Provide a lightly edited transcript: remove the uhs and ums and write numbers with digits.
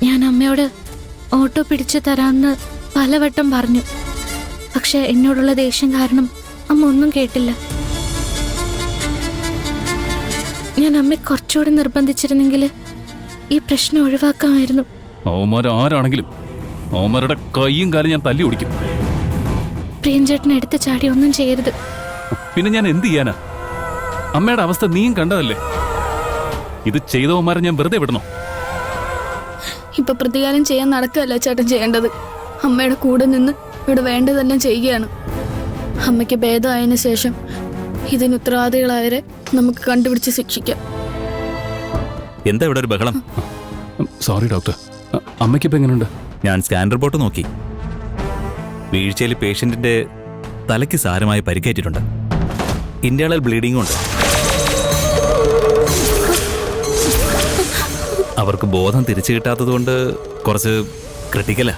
ഞാൻ അമ്മയോട് ഓട്ടോ പിടിച്ചു തരാമെന്ന് പലവട്ടം പറഞ്ഞു. പക്ഷെ എന്നോടുള്ള ദേഷ്യം കാരണം അമ്മ ഒന്നും കേട്ടില്ല. ഞാൻ അമ്മ കുറച്ചുകൂടി നിർബന്ധിച്ചിരുന്നെങ്കിൽ ഈ പ്രശ്നം ഒഴിവാക്കാമായിരുന്നു. ആരാണെങ്കിലും അവന്മാരുടെ കൈയും കാലും ഞാൻ തല്ലി ഓടിക്കും. പ്രിയൻചേട്ടൻ എടുത്ത് ചാടി ഒന്നും ചെയ്യരുത്. പിന്നെ ഞാൻ എന്ത് ചെയ്യാനാ? അമ്മയുടെ അവസ്ഥ നീയും കണ്ടതല്ലേ. ഇത് ചെയ്തവന്മാരെ ഞാൻ വെറുതെ വിടണോ? ഇപ്പൊ പ്രതികാരം ചെയ്യാൻ നടക്കല്ല ചേട്ടൻ ചെയ്യേണ്ടത്. അമ്മയുടെ കൂടെ നിന്ന് ഇവിടെ വേണ്ടതെല്ലാം ചെയ്യുകയാണ്. അമ്മയ്ക്ക് ഭേദമായതിനു ശേഷം ഇതിന് ഉത്തരവാദികളായവരെ നമുക്ക് കണ്ടുപിടിച്ച് ശിക്ഷിക്കാം. എന്താ ഇവിടെ ഒരു ബഹളം? Sorry doctor. അമ്മയ്ക്കിപ്പോ എങ്ങനെയുണ്ട്? ഞാൻ സ്കാൻ റിപ്പോർട്ട് നോക്കി. വീഴ്ചയിൽ പേഷ്യന്റിന്റെ തലയ്ക്ക് സാരമായ പരിക്കേറ്റിട്ടുണ്ട്. ഇന്റേണൽ ബ്ലീഡിംഗും ഉണ്ട്. അവർക്ക് ബോധം തിരിച്ചു കിട്ടാത്തത് കൊണ്ട് കുറച്ച് ക്രിട്ടിക്കലാ.